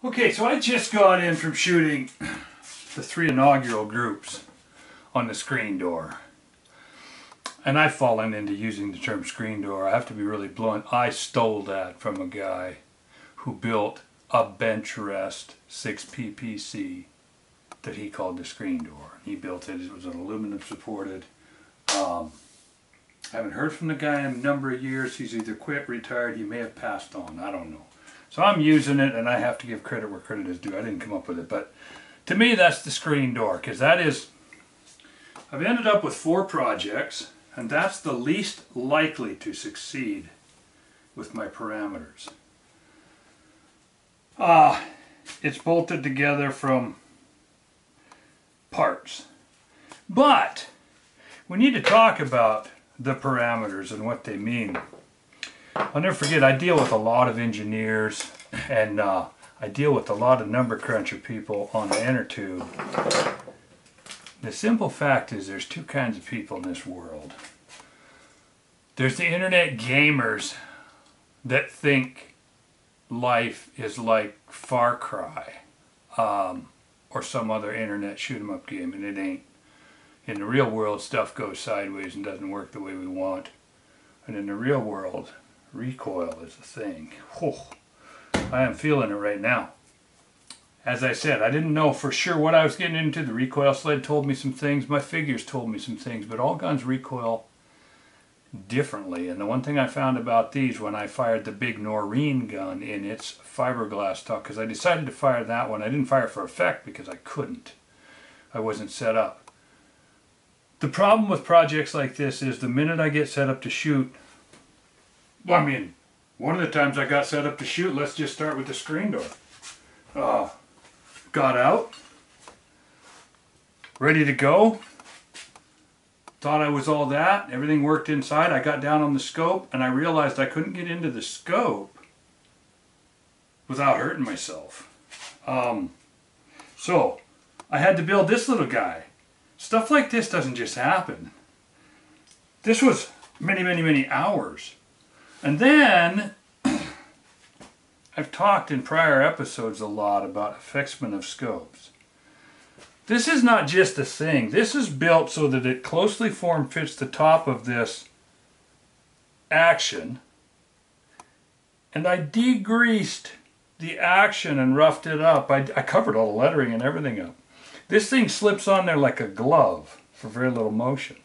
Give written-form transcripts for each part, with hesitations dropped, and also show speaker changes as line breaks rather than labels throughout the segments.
Okay, so I just got in from shooting the 3 inaugural groups on the screen door. And I've fallen into using the term screen door. I have to be really blunt. I stole that from a guy who built a bench rest 6 PPC that he called the screen door. He built it. It was an aluminum supported. I haven't heard from the guy in a number of years. He's either quit, retired, he may have passed on. I don't know. So I'm using it, and I have to give credit where credit is due. I didn't come up with it, but to me that's the screen door, because that is, I've ended up with 4 projects, and that's the least likely to succeed with my parameters. It's bolted together from parts, but we need to talk about the parameters and what they mean. I'll never forget, I deal with a lot of engineers, and I deal with a lot of number cruncher people on the inner tube. The simple fact is there's 2 kinds of people in this world. There's the internet gamers that think life is like Far Cry or some other internet shoot 'em up game, and it ain't. In the real world, stuff goes sideways and doesn't work the way we want. And in the real world, recoil is a thing. Oh, I am feeling it right now. As I said, I didn't know for sure what I was getting into. The recoil sled told me some things. My figures told me some things. But all guns recoil differently. And the one thing I found about these when I fired the big Noreen gun in its fiberglass stock, because I decided to fire that one. I didn't fire for effect because I couldn't. I wasn't set up. The problem with projects like this is the minute I get set up to shoot, well, I mean, one of the times I got set up to shoot, let's just start with the screen door. Got out, ready to go, thought I was all that, everything worked inside. I got down on the scope and I realized I couldn't get into the scope without hurting myself. So I had to build this little guy. Stuff like this doesn't just happen. This was many, many, many hours. And then, I've talked in prior episodes a lot about affixment of scopes. This is not just a thing. This is built so that it closely form fits the top of this action. And I degreased the action and roughed it up. I covered all the lettering and everything up. This thing slips on there like a glove for very little motion.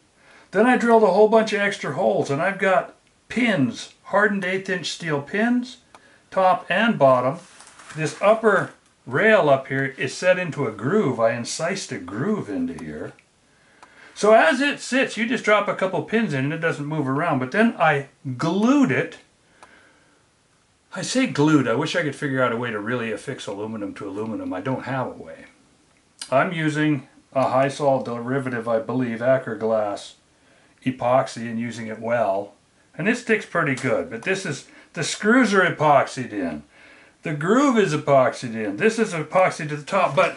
Then I drilled a whole bunch of extra holes, and I've got pins, hardened 1/8" steel pins, top and bottom. This upper rail up here is set into a groove. I incised a groove into here. So as it sits, you just drop a couple pins in and it doesn't move around. But then I glued it. I say glued. I wish I could figure out a way to really affix aluminum to aluminum. I don't have a way. I'm using a high sol derivative, I believe, Acroglass epoxy, and using it well. And it sticks pretty good, but this is, the screws are epoxied in. The groove is epoxied in. This is epoxy to the top, but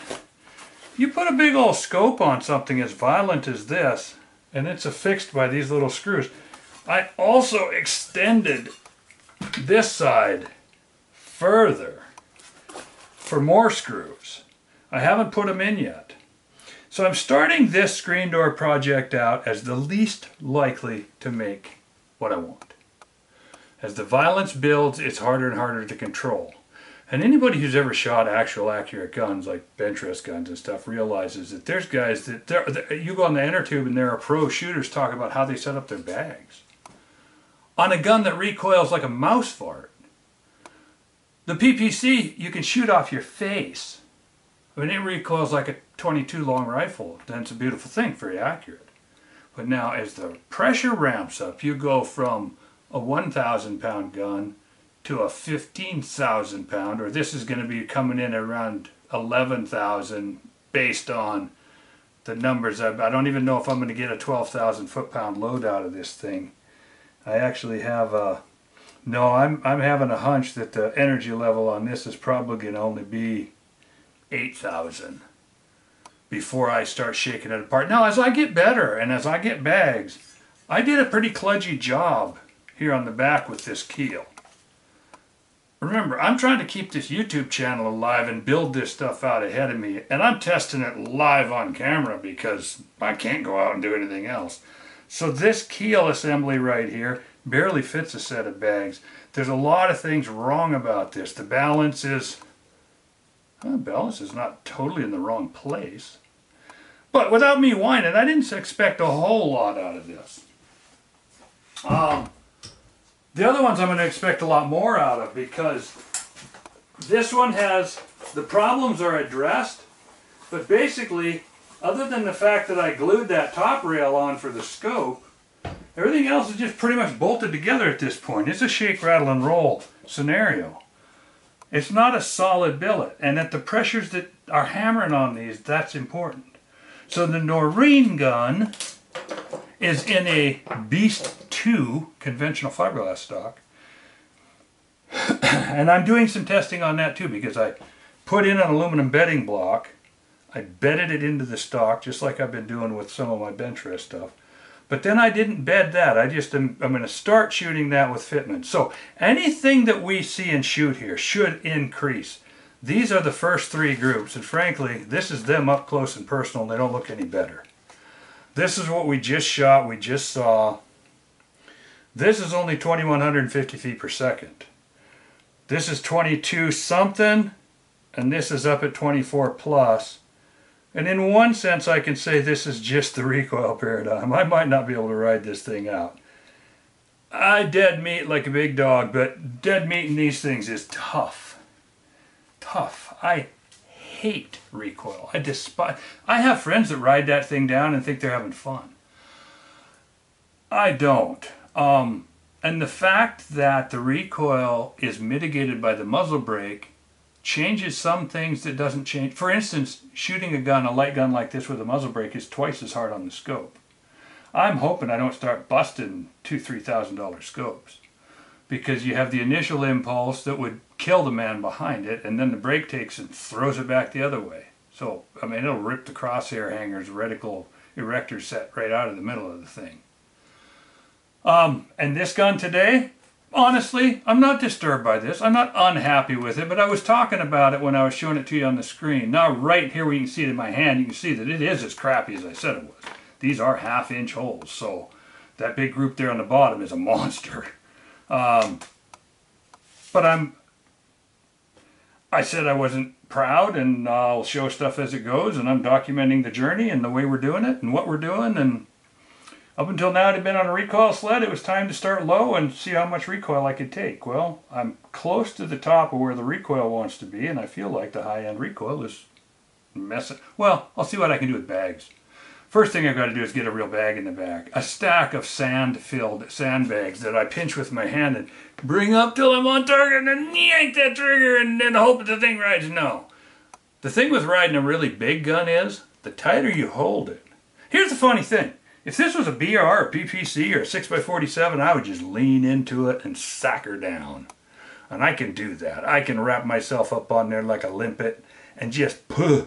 you put a big old scope on something as violent as this, and it's affixed by these little screws. I also extended this side further for more screws. I haven't put them in yet. So I'm starting this screen door project out as the least likely to make what I want. As the violence builds, it's harder and harder to control. And anybody who's ever shot actual accurate guns, like bench rest guns and stuff, realizes that there's guys that, you go on the inner tube and there are pro shooters talk about how they set up their bags on a gun that recoils like a mouse fart. The PPC, you can shoot off your face. I mean, it recoils like a .22 long rifle. Then it's a beautiful thing, very accurate. But now, as the pressure ramps up, you go from a 1,000 pound gun to a 15,000 pound, or this is going to be coming in around 11,000 based on the numbers. I don't even know if I'm going to get a 12,000 foot-pound load out of this thing. I actually have a, no, I'm having a hunch that the energy level on this is probably going to only be 8,000 before I start shaking it apart. Now, as I get better and as I get bags, I did a pretty kludgy job here on the back with this keel. remember, I'm trying to keep this YouTube channel alive and build this stuff out ahead of me. And I'm testing it live on camera because I can't go out and do anything else. So this keel assembly right here barely fits a set of bags. There's a lot of things wrong about this. The balance is, well, the balance is not totally in the wrong place. But without me whining, I didn't expect a whole lot out of this. The other ones I'm going to expect a lot more out of, because this one has, the problems are addressed, but basically, other than the fact that I glued that top rail on for the scope, everything else is just pretty much bolted together at this point. It's a shake, rattle, and roll scenario. It's not a solid billet, and at the pressures that are hammering on these, that's important. So the Noreen gun is in a Beast 2 conventional fiberglass stock. And I'm doing some testing on that too, because I put in an aluminum bedding block. I bedded it into the stock, just like I've been doing with some of my bench rest stuff. But then I didn't bed that. I'm going to start shooting that with fitment. So anything that we see and shoot here should increase. These are the first three groups, and frankly, this is them up close and personal, and they don't look any better. This is what we just shot, we just saw. This is only 2,150 feet per second. This is 22 something, and this is up at 24 plus. And in one sense, I can say this is just the recoil paradigm. I might not be able to ride this thing out. I dead meat like a big dog, but dead meat in these things is tough. Tough. I hate recoil. I despise. I have friends that ride that thing down and think they're having fun. I don't. And the fact that the recoil is mitigated by the muzzle brake changes some things that doesn't change. For instance, shooting a gun, a light gun like this with a muzzle brake, is twice as hard on the scope. I'm hoping I don't start busting $2,000-$3,000 scopes, because you have the initial impulse that would kill the man behind it, and then the brake takes and throws it back the other way. So, I mean, it'll rip the crosshair hanger's reticle erector set right out of the middle of the thing. And this gun today, honestly, I'm not disturbed by this. I'm not unhappy with it, but I was talking about it when I was showing it to you on the screen. Now, right here where you can see it in my hand, you can see that it is as crappy as I said it was. These are half-inch holes, so that big group there on the bottom is a monster. But I said I wasn't proud, and I'll show stuff as it goes, and I'm documenting the journey and the way we're doing it and what we're doing. And up until now, it had been on a recoil sled. It was time to start low and see how much recoil I could take. Well, I'm close to the top of where the recoil wants to be, and I feel like the high-end recoil is messing. Well, I'll see what I can do with bags. First thing I've got to do is get a real bag in the back. A stack of sand-filled sandbags that I pinch with my hand and bring up till I'm on target and then yank that trigger and then hope that the thing rides. No. The thing with riding a really big gun is, the tighter you hold it. Here's the funny thing. If this was a BR or a PPC or a 6x47, I would just lean into it and sack her down. And I can do that. I can wrap myself up on there like a limpet and just puh.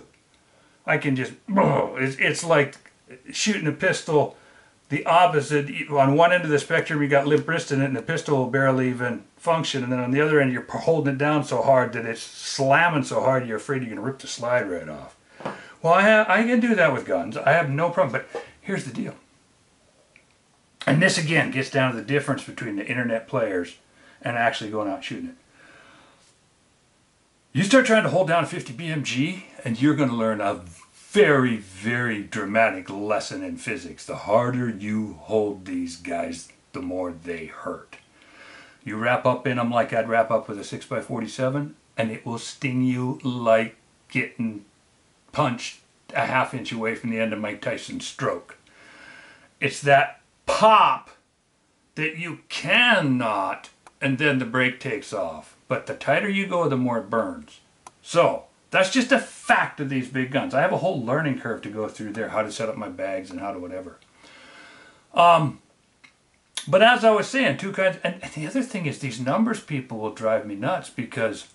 I can just, it's like shooting a pistol the opposite. On one end of the spectrum you got limp wrist in it and the pistol will barely even function, and then on the other end you're holding it down so hard that it's slamming so hard you're afraid you're going to rip the slide right off. Well, I can do that with guns. I have no problem, but here's the deal. And this again gets down to the difference between the internet players and actually going out shooting it. You start trying to hold down a 50 BMG and you're going to learn a very, very dramatic lesson in physics. The harder you hold these guys, the more they hurt. You wrap up in them like I'd wrap up with a 6x47 and it will sting you like getting punched a half-inch away from the end of Mike Tyson's stroke. It's that pop that you cannot, and then the brake takes off. But the tighter you go, the more it burns. So, that's just a fact of these big guns. I have a whole learning curve to go through there, how to set up my bags and how to whatever. But as I was saying, two kinds, and the other thing is these numbers people will drive me nuts, because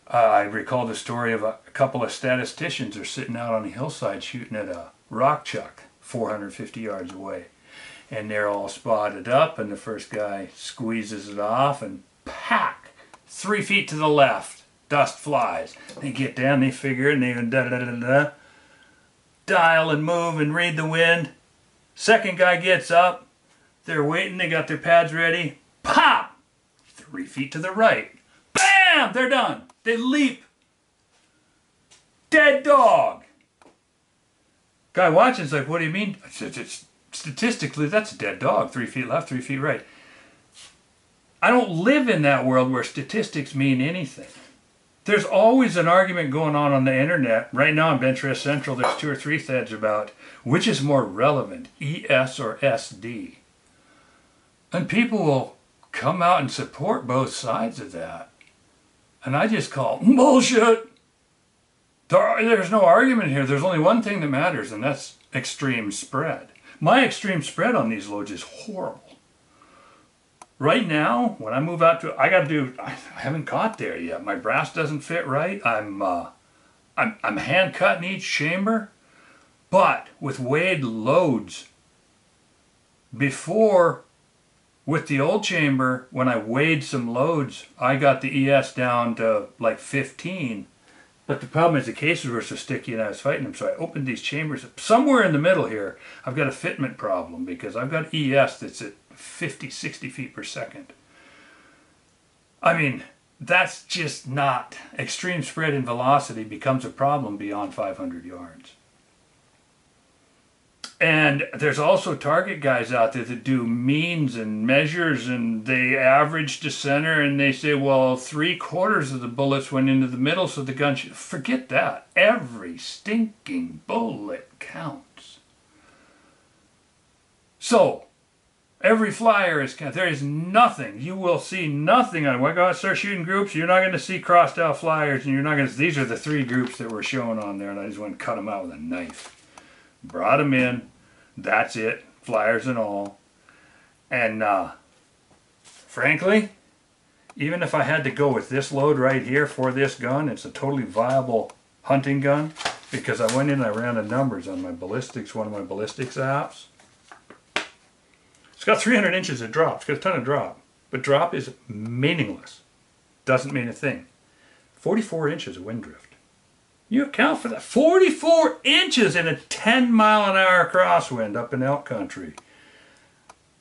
I recall the story of a couple of statisticians are sitting out on a hillside shooting at a rock chuck 450 yards away. And they're all spotted up, and the first guy squeezes it off and pack, 3 feet to the left, dust flies. They get down, they figure it, and they da-da-da-da-da. Dial and move and read the wind. Second guy gets up. They're waiting, they got their pads ready. Pop! 3 feet to the right. Bam! They're done. They leap. Dead dog. Guy watching's like, what do you mean? Statistically, that's a dead dog. 3 feet left, 3 feet right. I don't live in that world where statistics mean anything. There's always an argument going on the internet. Right now on Bench Rest Central, there's 2 or 3 threads about which is more relevant, ES or SD. And people will come out and support both sides of that. And I just call bullshit. There's no argument here. There's only one thing that matters, and that's extreme spread. My extreme spread on these loads is horrible. Right now, when I move out to, I haven't got there yet. My brass doesn't fit right. I'm hand cutting each chamber, but with weighed loads. Before, with the old chamber, when I weighed some loads, I got the ES down to like 15. But the problem is the cases were so sticky and I was fighting them, so I opened these chambers. Somewhere in the middle here, I've got a fitment problem because I've got ES that's at 50, 60 feet per second. I mean, that's just not. Extreme spread in velocity becomes a problem beyond 500 yards. And there's also target guys out there that do means and measures, and they average to center, and they say, well, 3/4 of the bullets went into the middle, so the gun should... Forget that. Every stinking bullet counts. So, every flyer is counted. There is nothing. You will see nothing on it. When I go out and start shooting groups, you're not going to see crossed out flyers, and you're not going to... These are the 3 groups that were shown on there, and I just went and cut them out with a knife. Brought them in. That's it. Flyers and all. And frankly, even if I had to go with this load right here for this gun, it's a totally viable hunting gun because I went in and I ran the numbers on my ballistics, one of my ballistics apps. It's got 300 inches of drop. It's got a ton of drop. But drop is meaningless. Doesn't mean a thing. 44 inches of wind drift. You account for that. 44 inches in a 10-mile-an-hour crosswind up in elk country.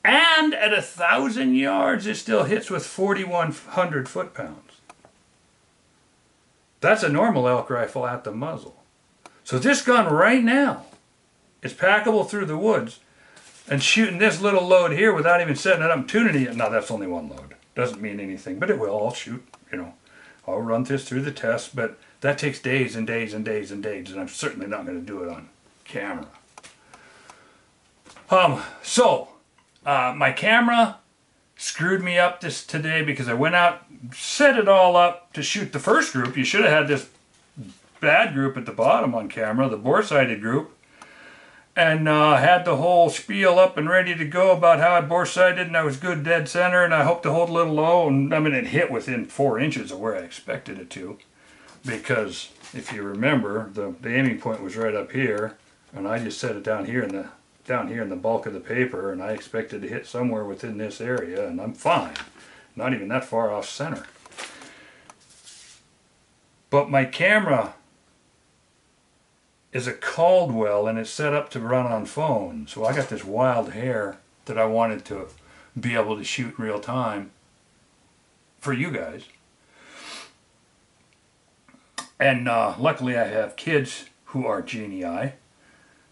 And at 1,000 yards, it still hits with 4,100 foot-pounds. That's a normal elk rifle at the muzzle. So this gun right now is packable through the woods, and shooting this little load here without even setting it up and tuning it. Now that's only one load. Doesn't mean anything, but it will. I'll shoot, you know. I'll run this through the test, but that takes days and days and days and days, and I'm certainly not going to do it on camera. My camera screwed me up today because I went out, set it all up to shoot the first group. You should have had this bad group at the bottom on camera, the bore-sighted group, and had the whole spiel up and ready to go about how I bore-sighted and I was good dead center and I hope to hold a little low, and I mean it hit within 4 inches of where I expected it to. Because if you remember, the aiming point was right up here, and I just set it down here in the bulk of the paper, and I expected to hit somewhere within this area, and I'm fine. Not even that far off center. But my camera is a Caldwell, and it's set up to run on phone, so I got this wild hair that I wanted to be able to shoot in real time for you guys. And luckily I have kids who are genii,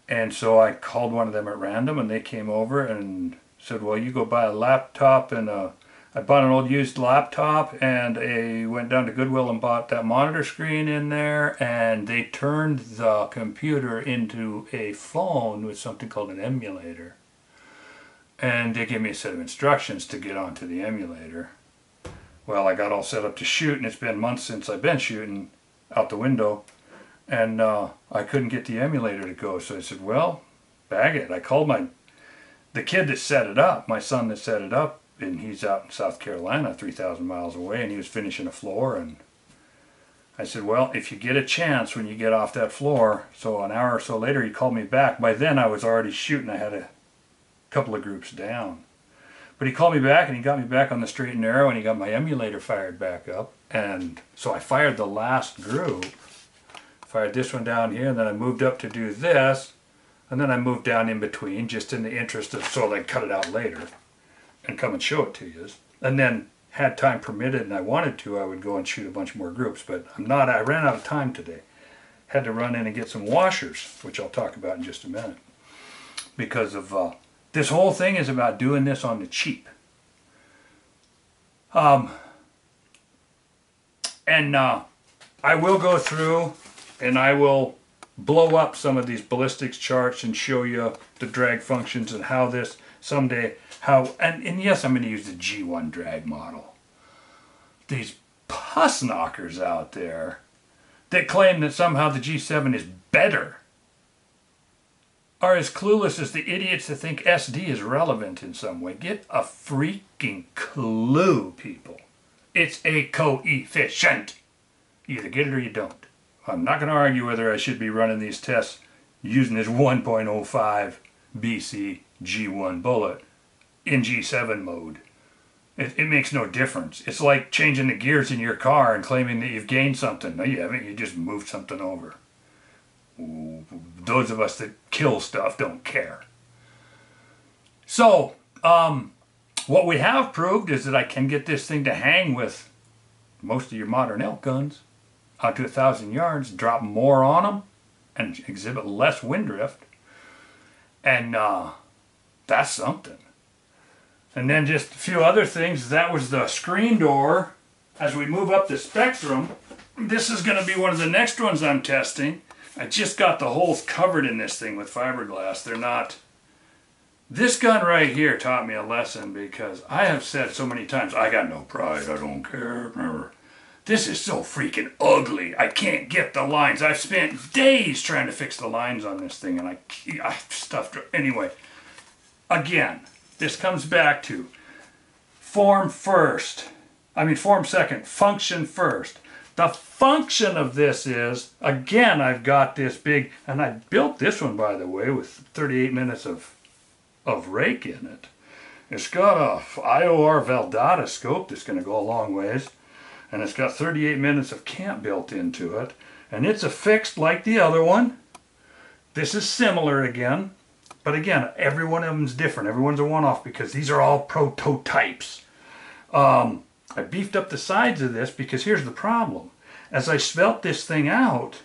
and so I called one of them at random, and they came over and said, well, you go buy a laptop, and I bought an old used laptop, and I went down to Goodwill and bought that monitor screen in there, and they turned the computer into a phone with something called an emulator. And they gave me a set of instructions to get onto the emulator. Well, I got all set up to shoot, and it's been months since I've been shooting out the window, and I couldn't get the emulator to go, so I said, well, bag it. I called the kid that set it up, my son that set it up, and he's out in South Carolina, 3,000 miles away, and he was finishing a floor, and I said, well, if you get a chance when you get off that floor, so an hour or so later he called me back. By then I was already shooting. I had a couple of groups down. But he called me back and he got me back on the straight and narrow, and he got my emulator fired back up. And so I fired the last group, fired this one down here, and then I moved up to do this, and then I moved down in between just in the interest of so I'd cut it out later and come and show it to you. And then had time permitted and I wanted to, I would go and shoot a bunch more groups, but I ran out of time today. Had to run in and get some washers, which I'll talk about in just a minute. Because of this whole thing is about doing this on the cheap. I will go through and I will blow up some of these ballistics charts and show you the drag functions and how this someday, and yes, I'm going to use the G1 drag model. These puss knockers out there that claim that somehow the G7 is better are as clueless as the idiots that think SD is relevant in some way. Get a freaking clue, people. It's a coefficient. You either get it or you don't. I'm not going to argue whether I should be running these tests using this 1.05 BC G1 bullet in G7 mode. It makes no difference. It's like changing the gears in your car and claiming that you've gained something. No, you haven't. You just moved something over. Those of us that kill stuff don't care. So, what we have proved is that I can get this thing to hang with most of your modern elk guns out to 1,000 yards, drop more on them, and exhibit less wind drift. And that's something. And then just a few other things. That was the screen door. As we move up the spectrum, this is going to be one of the next ones I'm testing. I just got the holes covered in this thing with fiberglass. They're not... This gun right here taught me a lesson, because I have said so many times, I got no pride, I don't care. Remember, this is so freaking ugly. I can't get the lines. I've spent days trying to fix the lines on this thing, and I stuffed it. Anyway, again, this comes back to form second, function first. The function of this is, again, I've got this big, and I built this one, by the way, with 38 minutes of rake in it. It's got a IOR Veldata scope that's going to go a long ways, and it's got 38 minutes of camp built into it, and it's affixed like the other one. This is similar again, but again, every one of them is different. Everyone's a one-off because these are all prototypes. I beefed up the sides of this because here's the problem. As I svelte this thing out,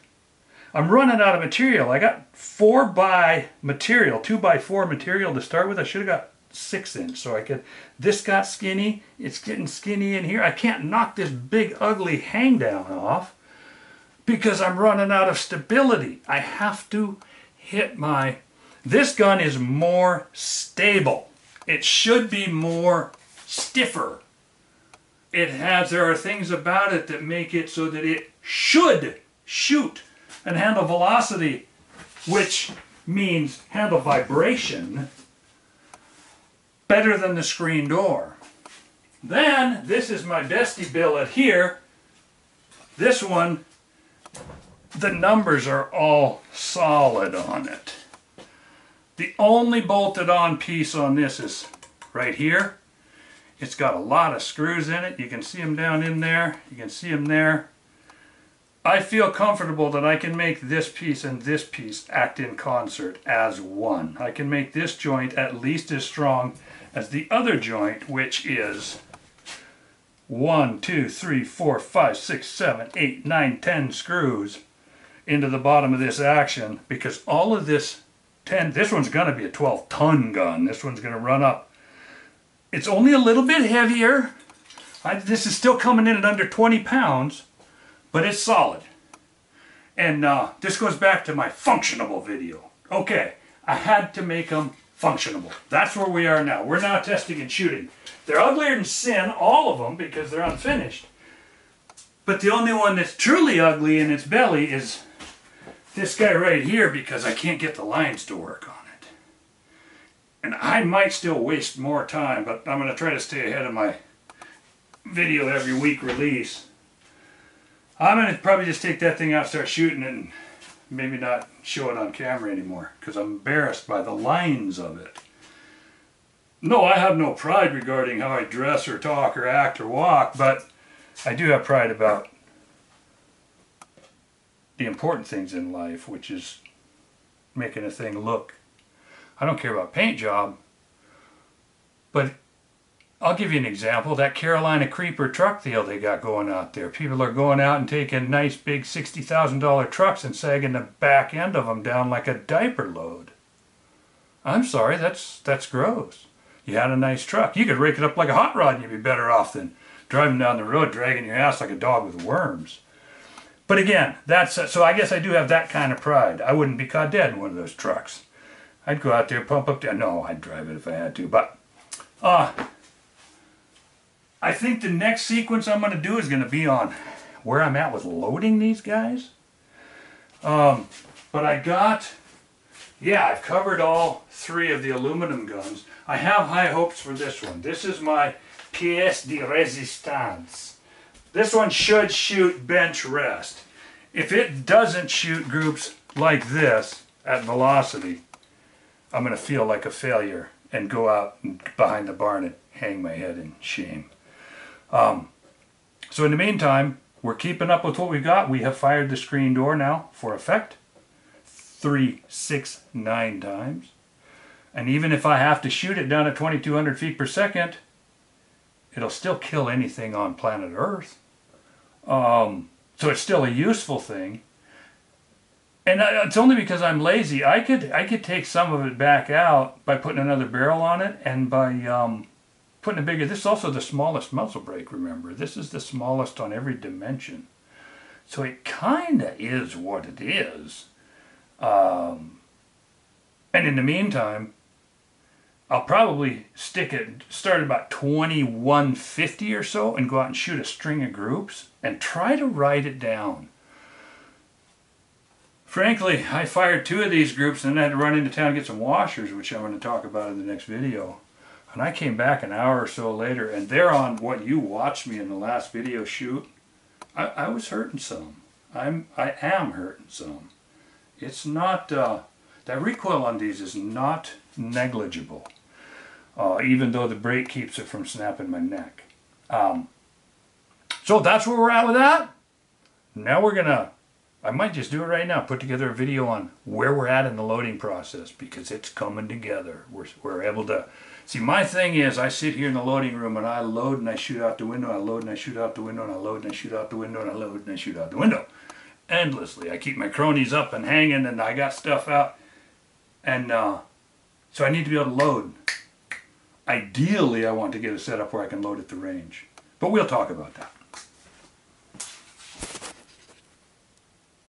I'm running out of material. I got 2x4 material to start with. I should have got 6-inch so I could. This got skinny. It's getting skinny in here. I can't knock this big ugly hang down off because I'm running out of stability. I have to hit my... This gun is more stable. It should be more stiffer. There are things about it that make it so that it should shoot and handle velocity, which means handle vibration, better than the screen door. Then, this is my Bestie Billet here. This one, the numbers are all solid on it. The only bolted on piece on this is right here. It's got a lot of screws in it. You can see them down in there. You can see them there. I feel comfortable that I can make this piece and this piece act in concert as one. I can make this joint at least as strong as the other joint, which is 1, 2, 3, 4, 5, 6, 7, 8, 9, 10 screws into the bottom of this action, because all of this this one's going to be a 12-ton gun. This one's going to run up. It's only a little bit heavier. This is still coming in at under 20 pounds, but it's solid. And this goes back to my functionable video. Okay, I had to make them functionable. That's where we are now. We're now testing and shooting. They're uglier than sin, all of them, because they're unfinished. But the only one that's truly ugly in its belly is this guy right here, because I can't get the lines to work on it. And I might still waste more time, but I'm going to try to stay ahead of my video every week release. I'm going to probably just take that thing out, start shooting it, and maybe not show it on camera anymore, because I'm embarrassed by the lines of it. No, I have no pride regarding how I dress or talk or act or walk, but I do have pride about the important things in life, which is making a thing look. I don't care about paint job, but I'll give you an example. That Carolina Creeper truck deal they got going out there. People are going out and taking nice big $60,000 trucks and sagging the back end of them down like a diaper load. I'm sorry, that's gross. You had a nice truck. You could rake it up like a hot rod and you'd be better off than driving down the road dragging your ass like a dog with worms. But again, so I guess I do have that kind of pride. I wouldn't be caught dead in one of those trucks. I'd go out there, pump up there. No, I'd drive it if I had to. But I think the next sequence I'm going to do is going to be on where I'm at with loading these guys. But I've covered all 3 of the aluminum guns. I have high hopes for this one. This is my pièce de résistance. This one should shoot bench rest. If it doesn't shoot groups like this at velocity, I'm going to feel like a failure and go out behind the barn and hang my head in shame. So in the meantime, we're keeping up with what we've got. We have fired the screen door now for effect 3, 6, 9 times. And even if I have to shoot it down at 2,200 feet per second, it'll still kill anything on planet Earth. So it's still a useful thing. And it's only because I'm lazy. I could take some of it back out by putting another barrel on it and by putting a bigger... This is also the smallest muzzle brake, remember. This is the smallest on every dimension. So it kind of is what it is. And in the meantime, I'll probably start at about 2150 or so and go out and shoot a string of groups and try to write it down. Frankly, I fired 2 of these groups and then I had to run into town and get some washers, which I'm going to talk about in the next video. And I came back an hour or so later and they're on what you watched me in the last video shoot. I was hurting some. I am hurting some. It's not, that recoil on these is not negligible. Even though the brake keeps it from snapping my neck. So that's where we're at with that. Now we're gonna, I might just do it right now, put together a video on where we're at in the loading process because it's coming together. We're able to, see my thing is I sit here in the loading room and I load and I shoot out the window, I load and I shoot out the window, and I load and I shoot out the window, and I load and I shoot out the window. Endlessly. I keep my cronies up and hanging and I got stuff out. And so I need to be able to load. Ideally, I want to get a setup where I can load at the range. But we'll talk about that.